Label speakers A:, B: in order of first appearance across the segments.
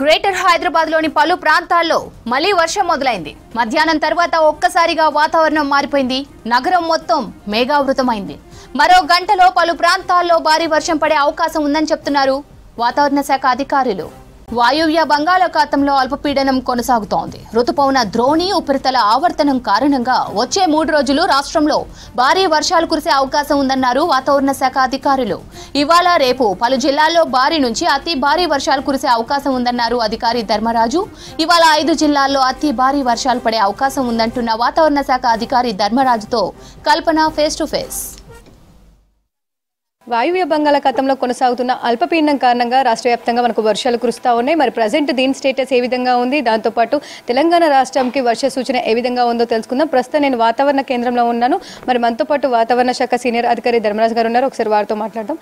A: Greater హైదరాబాద్లోని పలు ప్రాంతాల్లో మళ్లీ వర్షం మొదలైంది. మధ్యాహ్నం తర్వాత ఒక్కసారిగా వాతావరణం మారిపోయింది. నగరం మొత్తం మేఘావృతమైంది. మరో గంటలో పలు ప్రాంతాల్లో భారీ వర్షం పడే అవకాశం ఉందని చెప్తున్నారు వాతావరణ శాఖ అధికారులు. వాయువ్య బంగాళాఖాతంలో అల్పపీడనం కొనసాగుతోంది. రుతుపవన ద్రోణి ఉపరితల ఆవర్తనం కారణంగా వచ్చే 3 రోజులు రాష్ట్రంలో భారీ వర్షాలు కురిసే అవకాశం ఉందన్నారు వాతావరణ శాఖ అధికారులు. ఇవాళ రేపు పలు జిల్లాల్లో భారీ నుంచి అతి భారీ వర్షాలు కురిసే అవకాశం ఉందన్నారు అధికారి ధర్మరాజు. ఇవాళ 5 జిల్లాల్లో అతి భారీ వర్షాలు పడే అవకాశం ఉందంటున్న వాతావరణ శాఖ అధికారి ధర్మరాజుతో కల్పన ఫేస్ టు ఫేస్.
B: వాయువ్య బంగాళాఖాతంలో కొనసాగుతున్న అల్పపీడనం కారణంగా రాష్ట్ర వ్యాప్తంగా మనకు వర్షాలు కురుస్తూ ఉన్నాయి. మరి ప్రజెంట్ దీని స్టేటస్ ఏ విధంగా ఉంది, దాంతోపాటు తెలంగాణ రాష్ట్రంకి వర్ష సూచన ఏ విధంగా ఉందో తెలుసుకుందాం. ప్రస్తుతం నేను వాతావరణ కేంద్రంలో ఉన్నాను. మరి మనతో పాటు వాతావరణ శాఖ సీనియర్ అధికారి ధర్మరాజు గారు ఉన్నారు. ఒకసారి వారితో మాట్లాడడం.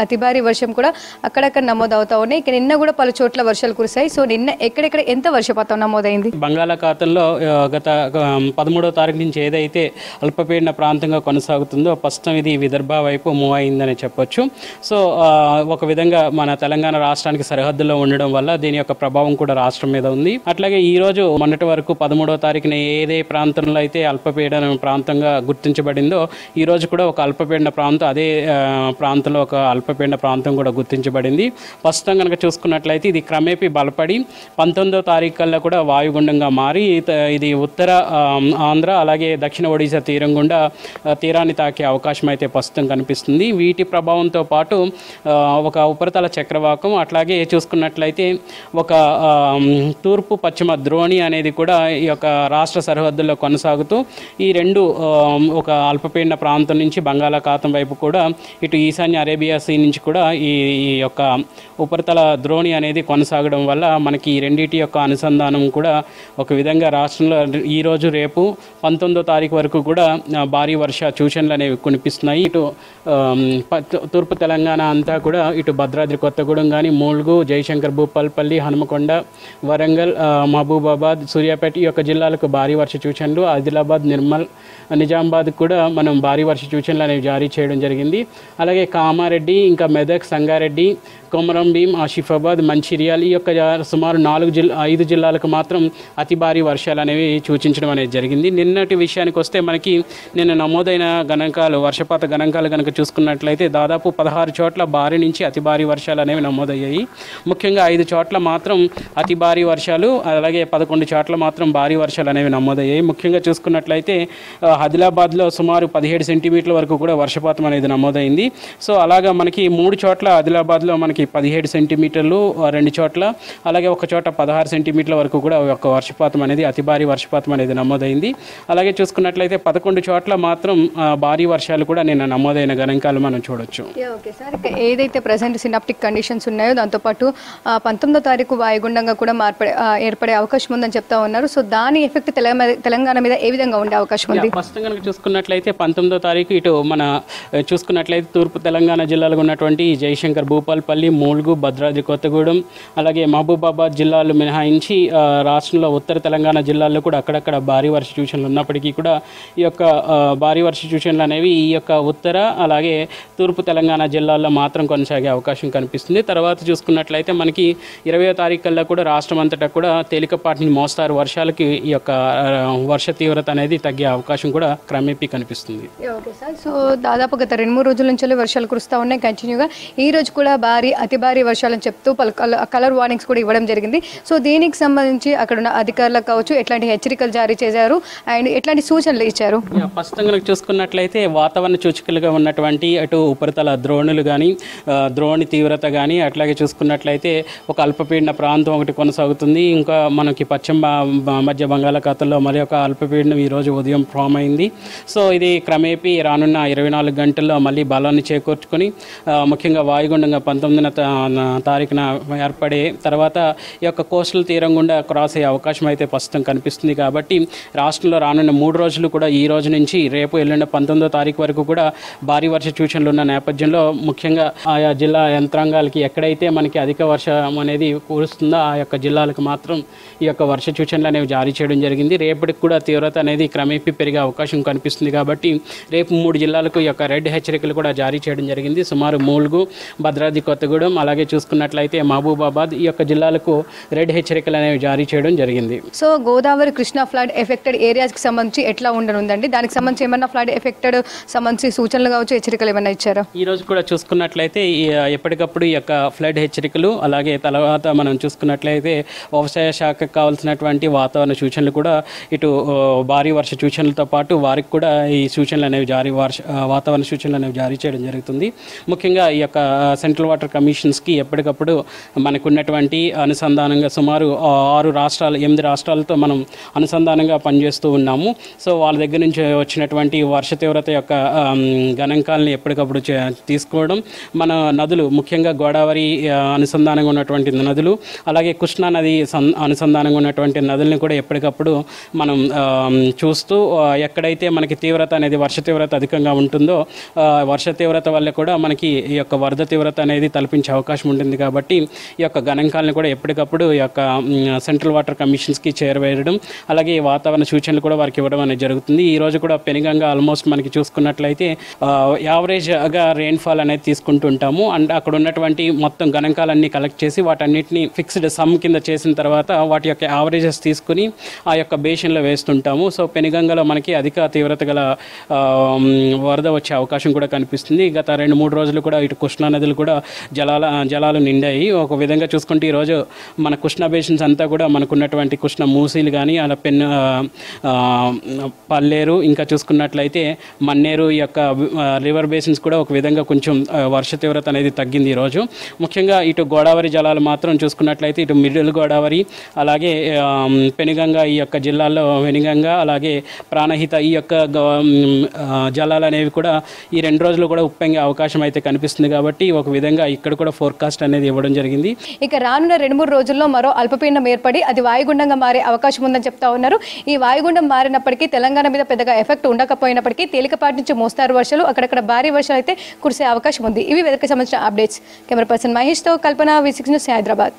B: అతి భారీ వర్షం కూడా అక్కడక్కడ నమోదవుతా ఉన్నాయి. ఇక నిన్న కూడా పలు చోట్ల వర్షాలు కురిశాయి. సో నిన్న ఎక్కడెక్కడ ఎంత వర్షపాతం నమోదైంది?
C: బంగాళాఖాతంలో గత 13వ తారీఖు నుంచి ఏదైతే అల్పపీడన ప్రాంతంగా కొనసాగుతుందో ప్రస్తుతం ఇది విదర్భ వైపు మూవ్ అయిందని చెప్పొచ్చు. సో ఒక విధంగా మన తెలంగాణ రాష్ట్రానికి సరిహద్దులో ఉండడం వల్ల దీని యొక్క ప్రభావం కూడా రాష్ట్రం మీద ఉంది. అట్లాగే ఈ రోజు మొన్నటి వరకు 13వ తారీఖున ఏదే ప్రాంతంలో అయితే అల్పపీడన ప్రాంతంగా గుర్తించబడిందో ఈ రోజు కూడా ఒక అల్పపీడన ప్రాంతం అదే ప్రాంతంలో ఒక అల్పపీడన ప్రాంతం కూడా గుర్తించబడింది. ప్రస్తుతం కనుక చూసుకున్నట్లయితే ఇది క్రమేపీ బలపడి 19వ తారీఖు కల్లా కూడా వాయుగుండంగా మారి ఇది ఉత్తర ఆంధ్ర అలాగే దక్షిణ ఒడిశా తీరం గుండా తీరాన్ని తాకే అవకాశం అయితే ప్రస్తుతం కనిపిస్తుంది. వీటి ప్రభావంతో పాటు ఒక ఉపరితల చక్రవాకం అట్లాగే చూసుకున్నట్లయితే ఒక తూర్పు పశ్చిమ ద్రోణి అనేది కూడా ఈ యొక్క రాష్ట్ర సరిహద్దుల్లో కొనసాగుతూ ఈ రెండు ఒక అల్పపీడన ప్రాంతం నుంచి బంగాళాఖాతం వైపు కూడా ఇటు ఈశాన్య అరేబియా సీ నుంచి కూడా ఈ యొక్క ఉపరితల ద్రోణి అనేది కొనసాగడం వల్ల మనకి ఈ రెండింటి యొక్క అనుసంధానం కూడా ఒక విధంగా రాష్ట్రంలో ఈరోజు రేపు 19వ తారీఖు వరకు కూడా భారీ వర్ష సూచనలు అనేవి కనిపిస్తున్నాయి. ఇటు తూర్పు తెలంగాణ అంతా కూడా ఇటు భద్రాద్రి కొత్తగూడెం కానీ ములుగు జయశంకర్ భూపాలపల్లి హనుమకొండ వరంగల్ మహబూబాబాద్ సూర్యాపేట ఈ యొక్క జిల్లాలకు భారీ వర్ష సూచనలు, ఆదిలాబాద్ నిర్మల్ నిజామాబాద్ కూడా మనం భారీ వర్ష సూచనలు అనేవి జారీ చేయడం జరిగింది. అలాగే కామారెడ్డి ఇంకా మెదక్ సంగారెడ్డి కొమరం భీం ఆసిఫాబాద్ మంచిర్యాల ఈ యొక్క సుమారు 5 జిల్లాలకు మాత్రం అతి భారీ వర్షాలు అనేవి సూచించడం అనేది జరిగింది. నిన్నటి విషయానికి వస్తే మనకి నిన్న నమోదైన గణాంకాలు వర్షపాత గణాంకాలు కనుక చూసుకున్నట్లయితే దాదాపు 16 చోట్ల భారీ నుంచి అతి భారీ వర్షాలు అనేవి నమోదయ్యాయి. ముఖ్యంగా 5 చోట్ల మాత్రం అతి భారీ వర్షాలు అలాగే 11 చోట్ల మాత్రం భారీ వర్షాలు అనేవి నమోదయ్యాయి. ముఖ్యంగా చూసుకున్నట్లయితే ఆదిలాబాద్లో సుమారు 17 సెంటీమీటర్ల వరకు కూడా వర్షపాతం అనేది నమోదైంది. సో అలాగా మనకి 3 చోట్ల ఆదిలాబాద్లో మనకి 17 సెంటీమీటర్లు 2 చోట్ల అలాగే ఒక చోట 16 సెంటీమీటర్ల వరకు కూడా ఒక వర్షపాతం అనేది అతి భారీ వర్షపాతం అనేది నమోదైంది. అలాగే చూసుకున్నట్లయితే 11 చోట్ల మాత్రం భారీ వర్షాలు కూడా నిన్న నమోదైన గణాంకాలు మనం చూడొచ్చు.
B: ఓకే సార్, ఏదైతే ప్రజెంట్ సినాప్టిక్ కండిషన్స్ ఉన్నాయో దాంతోపాటు 19వ తారీఖు వాయుగుండంగా కూడా ఏర్పడే అవకాశం ఉందని చెప్తా ఉన్నారు. సో దాని ఎఫెక్ట్ తెలంగాణ మీద ఏ విధంగా ఉండే అవకాశం ఉంది?
C: ప్రస్తుతం కనుక చూసుకున్నట్లయితే 19వ తారీఖు ఇటు మన చూసుకున్నట్లయితే తూర్పు తెలంగాణ జిల్లాలో ఉన్నటువంటి జయశంకర్ భూపాలపల్లి ములుగు భద్రాద్రి కొత్తగూడెం అలాగే మహబూబాబాద్ జిల్లాలు మినహాయించి రాష్ట్రంలో ఉత్తర తెలంగాణ జిల్లాల్లో కూడా అక్కడక్కడ భారీ వర్ష సూచనలు ఉన్నప్పటికీ కూడా ఈ యొక్క భారీ వర్ష సూచనలు అనేవి ఈ యొక్క ఉత్తర అలాగే తూర్పు తెలంగాణ జిల్లాల్లో మాత్రం కొనసాగే అవకాశం కనిపిస్తుంది. తర్వాత చూసుకున్నట్లయితే మనకి 20వ తారీఖు కల్లా కూడా రాష్ట్రం అంతటా కూడా తేలికపాటి మోస్తారు వర్షాలకి ఈ యొక్క వర్ష తీవ్రత అనేది తగ్గే అవకాశం కూడా క్రమేపీ కనిపిస్తుంది.
B: ఓకే సార్, సో దాదాపు గత 2-3 రోజుల నుంచి వర్షాలు కురుస్తూ ఉన్నాయి కంటిన్యూగా. ఈ రోజు కూడా అతి భారీ వర్షాలను చెప్తూ కలర్ వార్నింగ్స్ కూడా ఇవ్వడం జరిగింది. సో దీనికి సంబంధించి అక్కడ ఉన్న అధికారులకు కావచ్చు ఎట్లాంటి హెచ్చరికలు జారీ చేశారు అండ్ ఎట్లాంటి సూచనలు ఇచ్చారు?
C: ప్రస్తుతం కనుక చూసుకున్నట్లయితే వాతావరణ సూచికలుగా ఉన్నటువంటి అటు ఉపరితల ద్రోణులు కానీ ద్రోణి తీవ్రత కానీ అట్లాగే చూసుకున్నట్లయితే ఒక అల్పపీడన ప్రాంతం ఒకటి కొనసాగుతుంది. ఇంకా మనకి పశ్చిమ మధ్య బంగాళాఖాతంలో మరి ఒక అల్పపీడనం ఈరోజు ఉదయం ఫామ్ అయింది. సో ఇది క్రమేపీ రానున్న 24 గంటల్లో మళ్ళీ బలాన్ని చేకూర్చుకొని ముఖ్యంగా వాయుగుండంగా 19వ తారీఖున ఏర్పడే తర్వాత ఈ యొక్క కోస్టల్ తీరం గుండా క్రాస్ అయ్యే అవకాశం అయితే ప్రస్తుతం కనిపిస్తుంది. కాబట్టి రాష్ట్రంలో రానున్న 3 రోజులు కూడా ఈ రోజు నుంచి రేపు ఎల్లుండి 19వ తారీఖు వరకు కూడా భారీ వర్ష సూచనలు ఉన్న నేపథ్యంలో ముఖ్యంగా ఆయా జిల్లా యంత్రాంగాలకి ఎక్కడైతే మనకి అధిక వర్షం అనేది కురుస్తుందో ఆ యొక్క జిల్లాలకు మాత్రం ఈ యొక్క వర్ష సూచనలు అనేవి జారీ చేయడం జరిగింది. రేపటికి కూడా తీవ్రత అనేది క్రమేపీ పెరిగే అవకాశం కనిపిస్తుంది. కాబట్టి రేపు 3 జిల్లాలకు ఈ యొక్క రెడ్ హెచ్చరికలు కూడా జారీ చేయడం జరిగింది. సుమారు ములుగు భద్రాద్రి కొత్తగూడెం కొత్తగూడెం అలాగే చూసుకున్నట్లయితే మహబూబాబాద్ ఈ యొక్క జిల్లాలకు రెడ్ హెచ్చరికలు అనేవి జారీ చేయడం జరిగింది.
B: So Godavari Krishna flood affected ఏరియాస్కి సంబంధించి ఎట్లా ఉండనుందండి? దానికి సంబంధించి ఏమన్నా ఫ్లడ్ ఎఫెక్టెడ్ సంబంధించి సూచనలు కావచ్చు, హెచ్చరికలు ఏమన్నా ఇచ్చారా?
C: ఈ రోజు కూడా చూసుకున్నట్లయితే ఎప్పటికప్పుడు ఈ యొక్క ఫ్లడ్ హెచ్చరికలు అలాగే తర్వాత మనం చూసుకున్నట్లయితే వ్యవసాయ శాఖకు కావాల్సినటువంటి వాతావరణ సూచనలు కూడా ఇటు భారీ వర్ష సూచనలతో పాటు వారికి కూడా ఈ సూచనలు అనేవి వాతావరణ సూచనలు అనేవి జారీ చేయడం జరుగుతుంది. ముఖ్యంగా ఈ యొక్క సెంట్రల్ వాటర్ కమిషన్స్కి ఎప్పటికప్పుడు మనకున్నటువంటి అనుసంధానంగా సుమారు 8 రాష్ట్రాలతో మనం అనుసంధానంగా పనిచేస్తూ ఉన్నాము. సో వాళ్ళ దగ్గర నుంచి వచ్చినటువంటి వర్ష తీవ్రత యొక్క గణాంకాలని ఎప్పటికప్పుడు తీసుకోవడం, మన నదులు ముఖ్యంగా గోదావరి అనుసంధానంగా ఉన్నటువంటి నదులు అలాగే కృష్ణా నది అనుసంధానంగా ఉన్నటువంటి నదుల్ని కూడా ఎప్పటికప్పుడు మనం చూస్తూ ఎక్కడైతే మనకి తీవ్రత అనేది వర్ష తీవ్రత అధికంగా ఉంటుందో వర్ష తీవ్రత వల్ల కూడా మనకి ఈ యొక్క వరద తీవ్రత అనేది తలపించే అవకాశం ఉంటుంది. కాబట్టి ఈ యొక్క గణాంకాలను కూడా ఎప్పటికప్పుడు ఈ యొక్క సెంట్రల్ వాటర్ కమిషన్స్కి చేరవేయడం అలాగే వాతావరణ సూచనలు కూడా వారికి ఇవ్వడం అనేది జరుగుతుంది. ఈ రోజు కూడా పెనుగంగా ఆల్మోస్ట్ మనకి చూసుకున్నట్లయితే యావరేజ్గా రెయిన్ఫాల్ అనేది తీసుకుంటూ ఉంటాము. అండ్ అక్కడ ఉన్నటువంటి మొత్తం గణాంకాలన్నీ కలెక్ట్ చేసి వాటన్నిటిని ఫిక్స్డ్ సమ్ కింద చేసిన తర్వాత వాటి యొక్క యావరేజెస్ తీసుకుని ఆ యొక్క బేషన్లో వేస్తుంటాము. సో పెనుగంగలో మనకి అధిక తీవ్రత గల వరద వచ్చే అవకాశం కూడా కనిపిస్తుంది. గత 2-3 రోజులు కూడా ఇటు కృష్ణా నదులు కూడా జలాలు నిండాయి. ఒక విధంగా చూసుకుంటే ఈరోజు మన కృష్ణా బేసిన్స్ అంతా కూడా మనకున్నటువంటి కృష్ణ మూసీలు కానీ అలా పల్లేరు ఇంకా చూసుకున్నట్లయితే మన్నేరు ఈ యొక్క రివర్ బేసిన్స్ కూడా ఒక విధంగా కొంచెం వర్ష తీవ్రత అనేది తగ్గింది ఈరోజు. ముఖ్యంగా ఇటు గోదావరి జలాలు మాత్రం చూసుకున్నట్లయితే ఇటు మిడిల్ గోదావరి అలాగే పెనుగంగా ఈ యొక్క జిల్లాల్లో వెనుగంగా అలాగే ప్రాణహిత ఈ యొక్క జలాలు అనేవి కూడా ఈ 2 రోజులు కూడా ఉప్పొంగే అవకాశం అయితే కనిపిస్తుంది. కాబట్టి ఒక విధంగా ఇక్కడ కూడా ఫోర్కాస్ట్ అనేది ఇవ్వడం జరిగింది.
B: ఇక రానున్న 2-3 రోజుల్లో మరో అల్పపీడనం ఏర్పడి అది వాయుగుండంగా మారే అవకాశం ఉందని చెప్తా ఉన్నారు. ఈ వాయుగుండం మారినప్పటికీ తెలంగాణ మీద పెద్దగా ఎఫెక్ట్ ఉండకపోయినప్పటికీ తేలికపాటి నుంచి మోస్తారు వర్షాలు, అక్కడక్కడ భారీ వర్షాలు అయితే కురిసే అవకాశం ఉంది. ఇవి వెదకి సంబంధించిన అప్డేట్స్. కెమెరా పర్సన్ మహేష్తో కల్పన, V6 న్యూస్, హైదరాబాద్.